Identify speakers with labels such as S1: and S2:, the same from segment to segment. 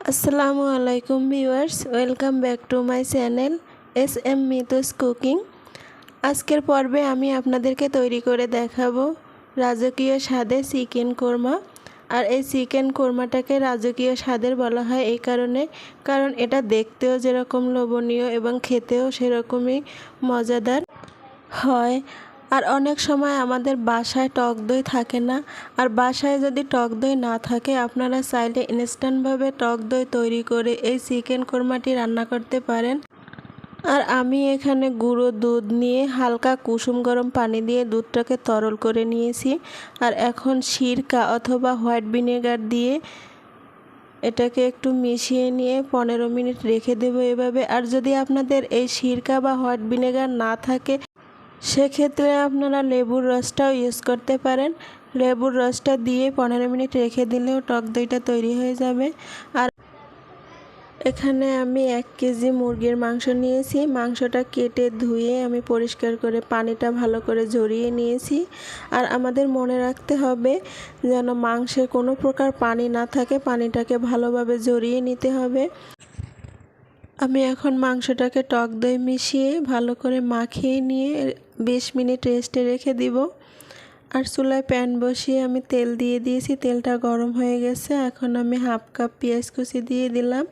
S1: আসসালামু আলাইকুম viewers, welcome back to my channel S Mitu's cooking. আজকের পর্বে আমি আপনাদেরকে তৈরি করে দেখাবো রাজকীয় স্বাদের চিকেন কোরমা। আর এই চিকেন কোরমাটাকে রাজকীয় স্বাদের বলা হয় এই কারণ এটা দেখতেও যেরকম লোভনীয় এবং খেতেও সেরকমই মজাদার হয়। আর অনেক সময় আমাদের বাসায় টক দই থাকে না, আর বাসায় যদি টক দই না থাকে আপনারা চাইলে ইনস্ট্যান্টভাবে টক দই তৈরি করে এই চিকেন কোরমাটি রান্না করতে পারেন। আর আমি এখানে গুঁড়ো দুধ নিয়ে হালকা কুসুম গরম পানি দিয়ে দুধটাকে তরল করে নিয়েছি। আর এখন সিরকা অথবা হোয়াইট ভিনেগার দিয়ে এটাকে একটু মিশিয়ে নিয়ে 15 মিনিট রেখে দেবো এভাবে। আর যদি আপনাদের এই সিরকা বা হোয়াইট ভিনেগার না থাকে সেক্ষেত্রে আপনারা লেবুর রসটাও ইউজ করতে পারেন। লেবুর রসটা দিয়ে 15 মিনিট রেখে দিলেও টক দইটা তৈরি হয়ে যাবে। আর এখানে আমি 1 কেজি মুরগির মাংস নিয়েছি। মাংসটা কেটে ধুয়ে আমি পরিষ্কার করে পানিটা ভালো করে ঝরিয়ে নিয়েছি। আর আমাদের মনে রাখতে হবে যেন মাংসে কোনো প্রকার পানি না থাকে, পানিটাকে ভালোভাবে ঝরিয়ে নিতে হবে। আমি এখন মাংসটাকে টক দই মিশিয়ে ভালো করে মাখিয়ে নিয়ে 20 মিনিট রেস্টে রেখে দিব। আর চুলায় প্যান বসিয়ে আমি তেল দিয়ে দিয়েছি, তেলটা গরম হয়ে গেছে। এখন আমি হাফ কাপ পেঁয়াজ কুচি দিয়ে দিলাম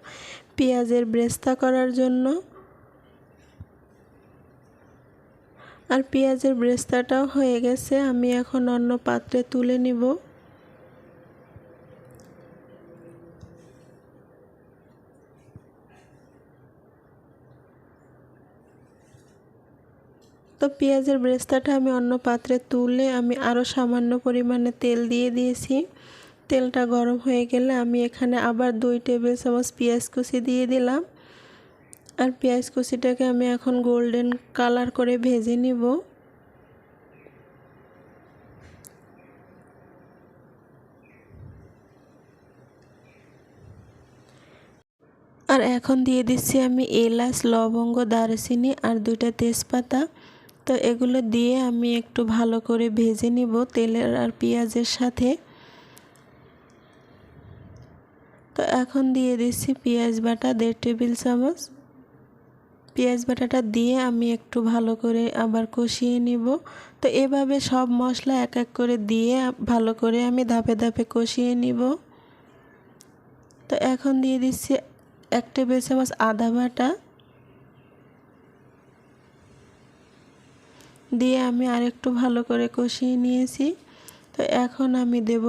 S1: পেঁয়াজের ব্রেস্তা করার জন্য। আর পেঁয়াজের ব্রেস্তাটাও হয়ে গেছে, আমি এখন অন্য পাত্রে তুলে নিব। তো পেঁয়াজের ব্রেস্তাটা আমি অন্য পাত্রে তুলে আমি আরও সামান্য পরিমাণে তেল দিয়ে দিয়েছি। তেলটা গরম হয়ে গেলে আমি এখানে আবার 2 টেবিল চামচ পেঁয়াজ কুচি দিয়ে দিলাম। আর পেঁয়াজ কুচিটাকে আমি এখন গোল্ডেন কালার করে ভেজে নিব। আর এখন দিয়ে দিচ্ছি আমি এলাচ, লবঙ্গ, দারুচিনি আর 2টা তেজপাতা। তো এগুলো দিয়ে আমি একটু ভালো করে ভেজে নিব তেলের আর পেঁয়াজের সাথে। তো এখন দিয়ে দিচ্ছি পেঁয়াজ বাটা 1.5 টেবিল চামচ। পেঁয়াজ বাটাটা দিয়ে আমি একটু ভালো করে আবার কষিয়ে নিব। তো এভাবে সব মশলা এক এক করে দিয়ে ভালো করে আমি ধাপে ধাপে কষিয়ে নিব। তো এখন দিয়ে দিচ্ছি 1 টেবিল চামচ আদা বাটা, দিয়ে আমি আরেকটু ভালো করে কষিয়ে নিয়েছি। তো এখন আমি দেব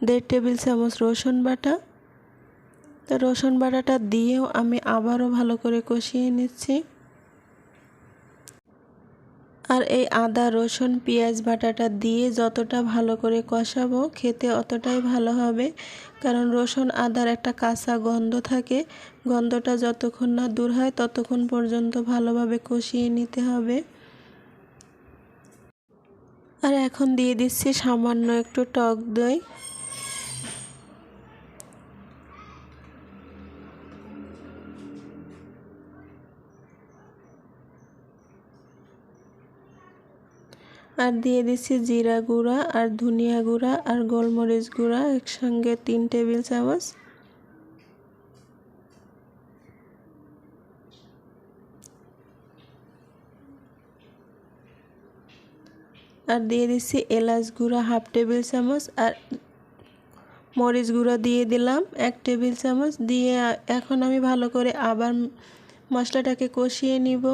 S1: 1.5 টেবিল চামচ রসুন বাটা। তো রসুন বাটাটা দিয়েও আমি আবারও ভালো করে কষিয়ে নিচ্ছি। আর এই আদা, রসুন, পেঁয়াজ বাটাটা দিয়ে যতটা ভালো করে কষাবো খেতে অতটাই ভালো হবে, কারণ রসুন আদার একটা কাঁচা গন্ধ থাকে। গন্ধটা যতক্ষণ না দূর হয় ততক্ষণ পর্যন্ত ভালোভাবে কষিয়ে নিতে হবে। আর এখন দিয়ে দিচ্ছি সামান্য একটু টক দই। আর দিয়ে দিচ্ছি জিরা গুঁড়া আর ধনিয়া গুঁড়া আর গোলমরিচ গুঁড়া একসঙ্গে 3 টেবিল চামচ। আর দিয়ে দিচ্ছি এলাচ গুঁড়া 1/2 টেবিল চামচ। আর মরিচ গুঁড়া দিয়ে দিলাম 1 টেবিল চামচ। দিয়ে এখন আমি ভালো করে আবার মশলাটাকে কষিয়ে নিব।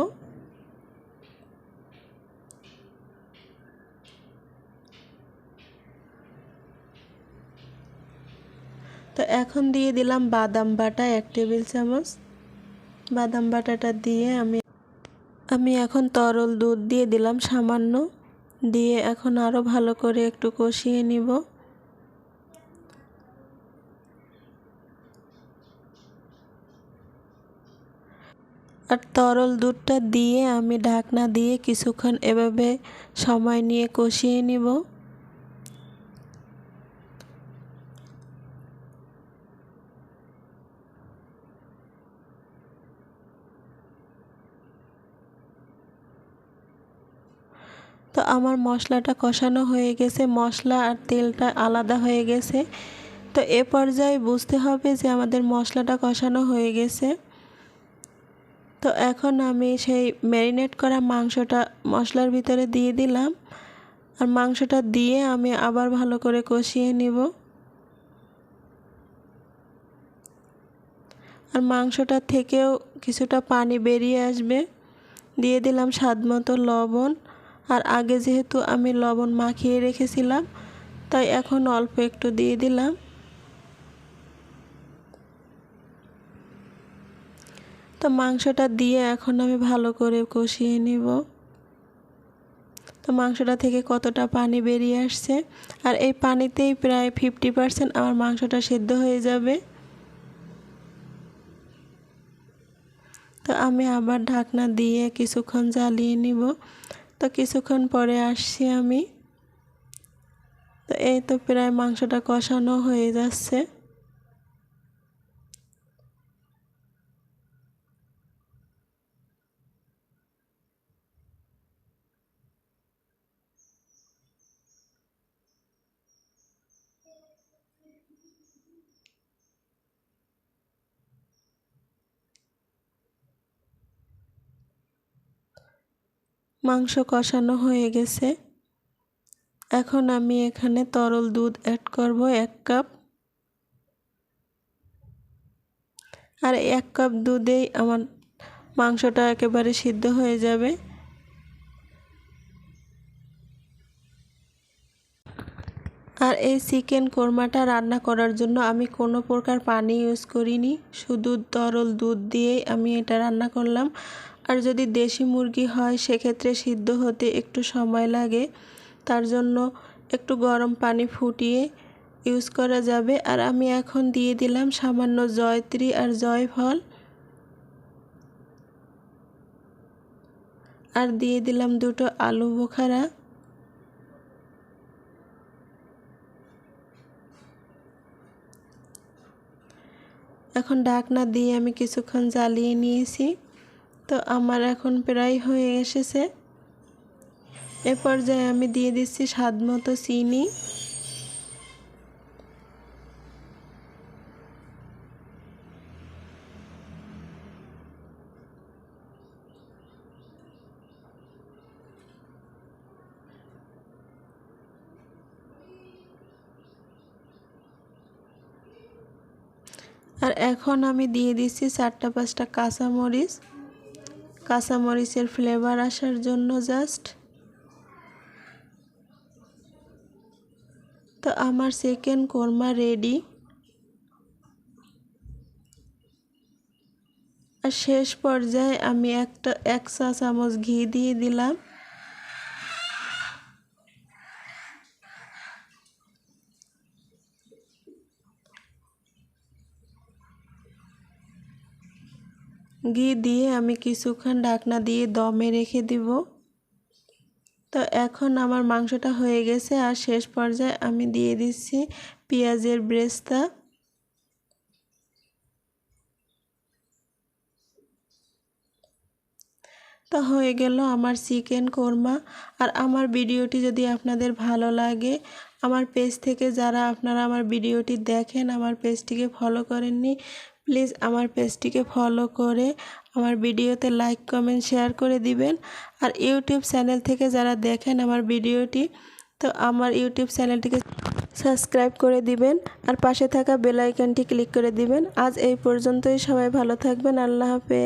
S1: তো এখন দিয়ে দিলাম বাদাম বাটা 1 টেবিল চামচ। বাদাম বাটাটা দিয়ে আমি এখন তরল দুধ দিয়ে দিলাম সামান্য, দিয়ে এখন আরও ভালো করে একটু কষিয়ে নিব। আর তরল দুধটা দিয়ে আমি ঢাকনা দিয়ে কিছুক্ষণ এভাবে সময় নিয়ে কষিয়ে নিব। তো আমার মশলাটা কষানো হয়ে গেছে, মশলা আর তেলটা আলাদা হয়ে গেছে। তো এ পর্যায়ে বুঝতে হবে যে আমাদের মশলাটা কষানো হয়ে গেছে। তো এখন আমি সেই ম্যারিনেট করা মাংসটা মশলার ভিতরে দিয়ে দিলাম, আর মাংসটা দিয়ে আমি আবার ভালো করে কষিয়ে নিব। আর মাংসটা থেকেও কিছুটা পানি বেরিয়ে আসবে। দিয়ে দিলাম স্বাদমতো লবণ, আর আগে যেহেতু আমি লবণ মাখিয়ে রেখেছিলাম তাই এখন অল্প একটু দিয়ে দিলাম। তো মাংসটা দিয়ে এখন আমি ভালো করে কষিয়ে নিব। তো মাংসটা থেকে কতটা পানি বেরিয়ে আসছে, আর এই পানিতেই প্রায় 50% আমার মাংসটা সিদ্ধ হয়ে যাবে। তো আমি আবার ঢাকনা দিয়ে কিছুক্ষণ জ্বালিয়ে নিব। তো কিছুক্ষণ পরে আসছি আমি। তো এই তো প্রায় মাংসটা কষানো হয়ে যাচ্ছে। মাংস কষানো হয়ে গেছে। এখন আমি এখানে তরল দুধ অ্যাড করব 1 কাপ। আর 1 কাপ দুধেই আমার মাংসটা একেবারে সিদ্ধ হয়ে যাবে। আর এই চিকেন কোরমাটা রান্না করার জন্য আমি কোনো প্রকার পানি ইউজ করিনি, শুধু তরল দুধ দিয়েই আমি এটা রান্না করলাম। আর যদি দেশি মুরগি হয় সেক্ষেত্রে সিদ্ধ হতে একটু সময় লাগে, তার জন্য একটু গরম পানি ফুটিয়ে ইউজ করা যাবে। আর আমি এখন দিয়ে দিলাম সামান্য জয়ত্রী আর জয়ফল, আর দিয়ে দিলাম 2টো আলু বোখারা। এখন ঢাকনা দিয়ে আমি কিছুক্ষণ জ্বালিয়ে নিয়েছি। তো আমার এখন প্রায় হয়ে এসেছে। এ পর্যায়ে আমি দিয়ে দিচ্ছি স্বাদমতো চিনি। আর এখন আমি দিয়ে দিচ্ছি 4টা-5টা কাঁচামরিচ, কাঁচামরিচের ফ্লেভার আসার জন্য জাস্ট। তো আমার চিকেন কোরমা রেডি। আর শেষ পর্যায়ে আমি 1 চা চামচ ঘি দিয়ে দিলাম। ঘি দিয়ে আমি কিছুক্ষণ ঢাকনা দিয়ে দমে রেখে দিব। তো এখন আমার মাংসটা হয়ে গেছে। আর শেষ পর্যায়ে আমি দিয়ে দিচ্ছি পেঁয়াজের ব্রেস্তা। তো হয়ে গেল আমার চিকেন কোরমা। আর আমার ভিডিওটি যদি আপনাদের ভালো লাগে, আমার পেজ থেকে যারা আপনারা আমার ভিডিওটি দেখেন আমার পেজটিকে ফলো করেননি, প্লিজ আমার পেজটিকে ফলো করে আমার ভিডিওতে লাইক কমেন্ট শেয়ার করে দিবেন। আর ইউটিউব চ্যানেল থেকে যারা দেখেন আমার ভিডিওটি, তো আমার ইউটিউব চ্যানেলটিকে সাবস্ক্রাইব করে দিবেন, আর পাশে থাকা বেল আইকনটি ক্লিক করে দিবেন। আজ এই পর্যন্তই, সবাই ভালো থাকবেন। আল্লাহ হাফেজ।